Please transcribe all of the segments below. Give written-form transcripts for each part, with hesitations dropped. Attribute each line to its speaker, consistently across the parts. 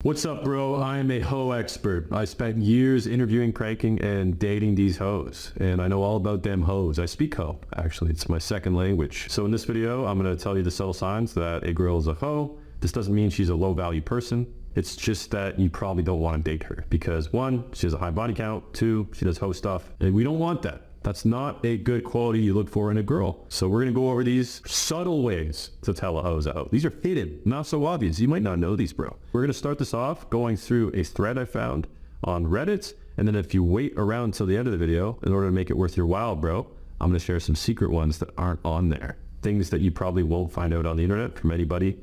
Speaker 1: What's up, bro? I am a hoe expert. I spent years interviewing, pranking, and dating these hoes. And I know all about them hoes. I speak hoe, actually. It's my second language. So in this video, I'm going to tell you the subtle signs that a girl is a hoe. This doesn't mean she's a low-value person. It's just that you probably don't want to date her. Because one, she has a high body count. Two, she does hoe stuff. And we don't want that. That's not a good quality you look for in a girl. So we're going to go over these subtle ways to tell a hoe's a hoe. These are hidden, not so obvious. You might not know these, bro. We're going to start this off going through a thread I found on Reddit. And then if you wait around until the end of the video, in order to make it worth your while, bro, I'm going to share some secret ones that aren't on there. Things that you probably won't find out on the internet from anybody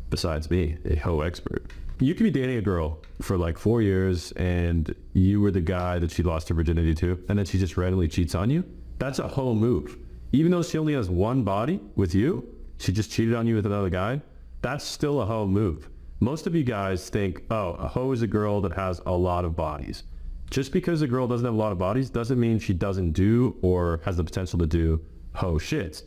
Speaker 1: besides me, a hoe expert. You could be dating a girl for like 4 years and you were the guy that she lost her virginity to, and then she just randomly cheats on you. That's a hoe move. Even though she only has one body with you, she just cheated on you with another guy. That's still a hoe move. Most of you guys think, oh, a hoe is a girl that has a lot of bodies. Just because a girl doesn't have a lot of bodies doesn't mean she doesn't do or has the potential to do hoe shit.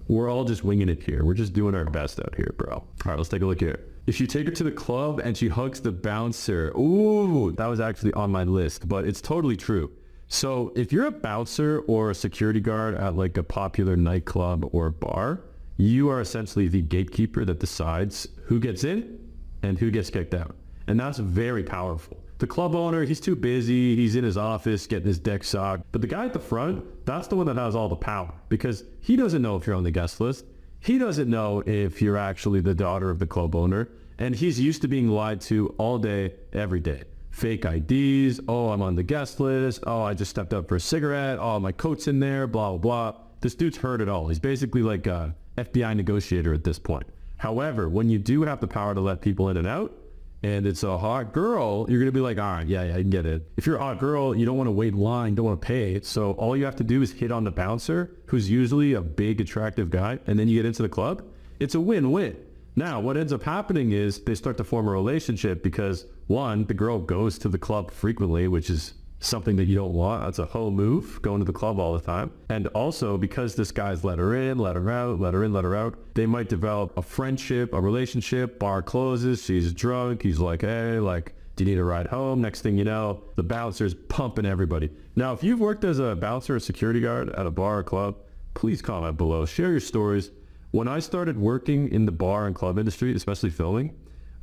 Speaker 1: We're all just winging it here. We're just doing our best out here, bro. All right, let's take a look here. If you take her to the club and she hugs the bouncer, ooh, that was actually on my list, but it's totally true. So if you're a bouncer or a security guard at like a popular nightclub or bar, you are essentially the gatekeeper that decides who gets in and who gets kicked out. And that's very powerful. The club owner, he's too busy. He's in his office getting his dick sucked. But the guy at the front, that's the one that has all the power because he doesn't know if you're on the guest list. He doesn't know if you're actually the daughter of the club owner. And he's used to being lied to all day, every day. Fake IDs. Oh, I'm on the guest list. Oh, I just stepped up for a cigarette. Oh, my coat's in there, blah, blah, blah. This dude's heard it all. He's basically like a FBI negotiator at this point. However, when you do have the power to let people in and out, and it's a hot girl, you're going to be like, all right, yeah, I can get it. If you're a hot girl, you don't want to wait in line, don't want to pay. So all you have to do is hit on the bouncer, who's usually a big, attractive guy, and then you get into the club. It's a win-win. Now, what ends up happening is they start to form a relationship because, one, the girl goes to the club frequently, which is something that you don't want. That's a hoe move, going to the club all the time. And also, because this guy's let her in, let her out, let her in, let her out, they might develop a friendship, a relationship. Bar closes, she's drunk. He's like, hey, like, do you need a ride home? Next thing you know, the bouncer's pumping everybody. Now, if you've worked as a bouncer or security guard at a bar or club, please comment below. Share your stories. When I started working in the bar and club industry, especially filming,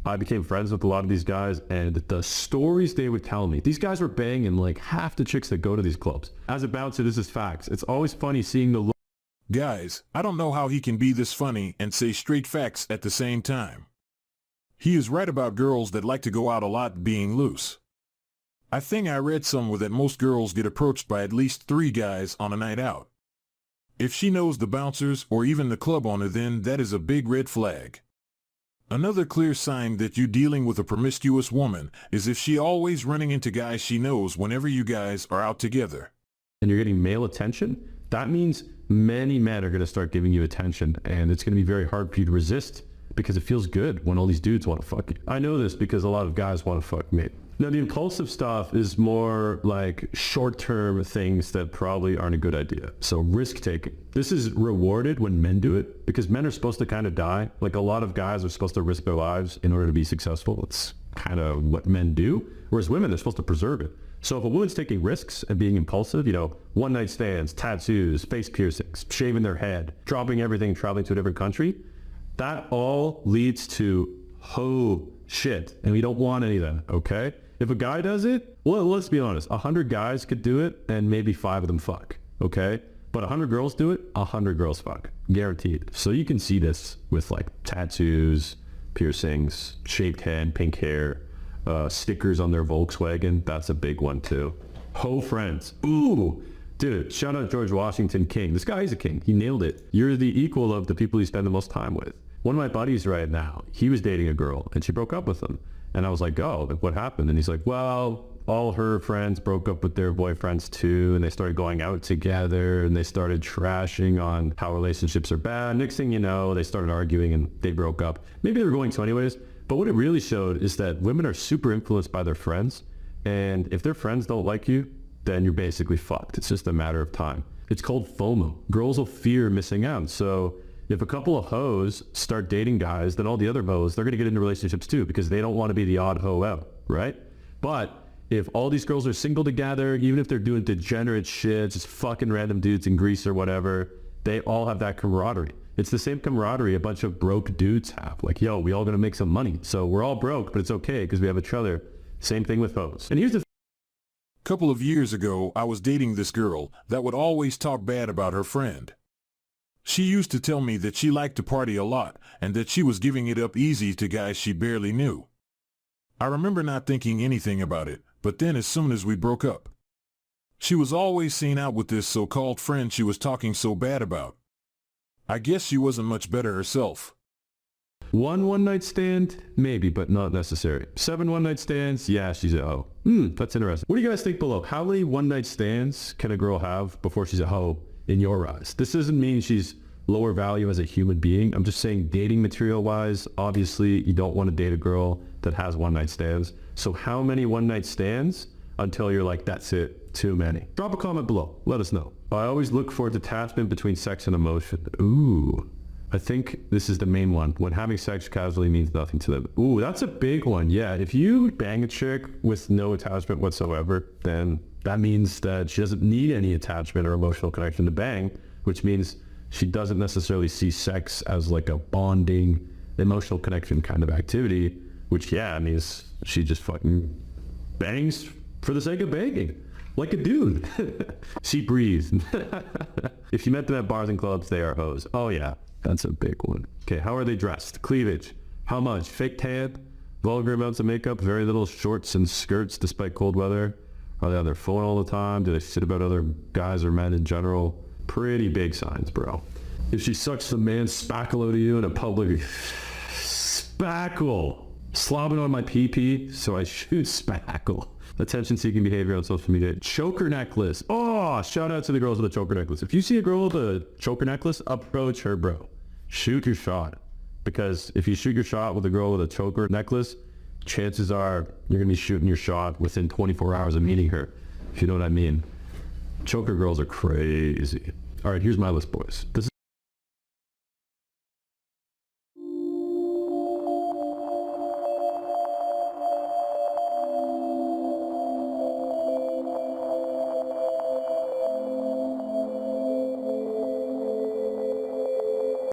Speaker 1: I became friends with a lot of these guys, and the stories they would tell me, these guys were banging like half the chicks that go to these clubs. As a bouncer, this is facts. It's always funny seeing the
Speaker 2: Guys, I don't know how he can be this funny and say straight facts at the same time. He is right about girls that like to go out a lot being loose. I think I read somewhere that most girls get approached by at least 3 guys on a night out. If she knows the bouncers or even the club owner, then that is a big red flag. Another clear sign that you're dealing with a promiscuous woman is if she always running into guys she knows whenever you guys are out together.
Speaker 1: And you're getting male attention, that means many men are going to start giving you attention, and it's going to be very hard for you to resist because it feels good when all these dudes want to fuck you. I know this because a lot of guys want to fuck me. Now, the impulsive stuff is more like short-term things that probably aren't a good idea. So risk-taking. This is rewarded when men do it because men are supposed to kind of die. Like a lot of guys are supposed to risk their lives in order to be successful. It's kind of what men do. Whereas women, they're supposed to preserve it. So if a woman's taking risks and being impulsive, you know, one-night stands, tattoos, face piercings, shaving their head, dropping everything, traveling to a different country, that all leads to hoe shit. And we don't want any of that, okay? If a guy does it, well, let's be honest, 100 guys could do it and maybe 5 of them fuck, okay? But 100 girls do it, 100 girls fuck, guaranteed. So you can see this with like tattoos, piercings, shaved head, pink hair, stickers on their Volkswagen. That's a big one too. Hoe friends. Ooh, dude, shout out George Washington King. This guy is a king. He nailed it. You're the equal of the people you spend the most time with. One of my buddies right now, he was dating a girl and she broke up with him. And I was like, oh, what happened? And he's like, well, all her friends broke up with their boyfriends too. And they started going out together and they started trashing on how relationships are bad. Next thing you know, they started arguing and they broke up. Maybe they were going to anyways. But what it really showed is that women are super influenced by their friends. And if their friends don't like you, then you're basically fucked. It's just a matter of time. It's called FOMO. Girls will fear missing out. So If a couple of hoes start dating guys, then all the other hoes, they're going to get into relationships too because they don't want to be the odd hoe out, right? But if all these girls are single together, even if they're doing degenerate shit, just fucking random dudes in Greece or whatever, they all have that camaraderie. It's the same camaraderie a bunch of broke dudes have. Like, yo, we all going to make some money. So we're all broke, but it's okay because we have each other. Same thing with hoes. And here's the
Speaker 2: Couple of years ago, I was dating this girl that would always talk bad about her friend. She used to tell me that she liked to party a lot and that she was giving it up easy to guys she barely knew. I remember not thinking anything about it, but then as soon as we broke up, she was always seen out with this so-called friend she was talking so bad about. I guess she wasn't much better herself.
Speaker 1: one night stand, maybe, but not necessary. 7 one-night stands, yeah, she's a hoe. That's interesting. What do you guys think below? How many one-night stands can a girl have before she's a hoe in your eyes? This doesn't mean she's lower value as a human being. I'm just saying dating material-wise, obviously you don't want to date a girl that has one-night stands. So how many one-night stands until you're like, that's it, too many? Drop a comment below. Let us know. I always look for detachment between sex and emotion. Ooh. I think this is the main one. When having sex casually means nothing to them. Ooh, that's a big one. Yeah, if you bang a chick with no attachment whatsoever, then that means that she doesn't need any attachment or emotional connection to bang, which means she doesn't necessarily see sex as like a bonding, emotional connection kind of activity, which, yeah, means she just fucking bangs for the sake of banging. Like a dude. She breathes. If you met them at bars and clubs, they are hoes. Oh, yeah. That's a big one. Okay, how are they dressed? Cleavage. How much? Fake tan? Vulgar amounts of makeup? Very little shorts and skirts despite cold weather? Are they on their phone all the time? Do they shit about other guys or men in general? Pretty big signs, bro. If she sucks some man's spackle out of you in a public... Spackle! Slobbing on my pee-pee, so I shoot spackle. Attention-seeking behavior on social media. Choker necklace. Oh, shout out to the girls with a choker necklace. If you see a girl with a choker necklace, approach her, bro. Shoot your shot. Because if you shoot your shot with a girl with a choker necklace, chances are you're going to be shooting your shot within 24 hours of meeting her. If you know what I mean. Choker girls are crazy. All right, here's my list, boys. This is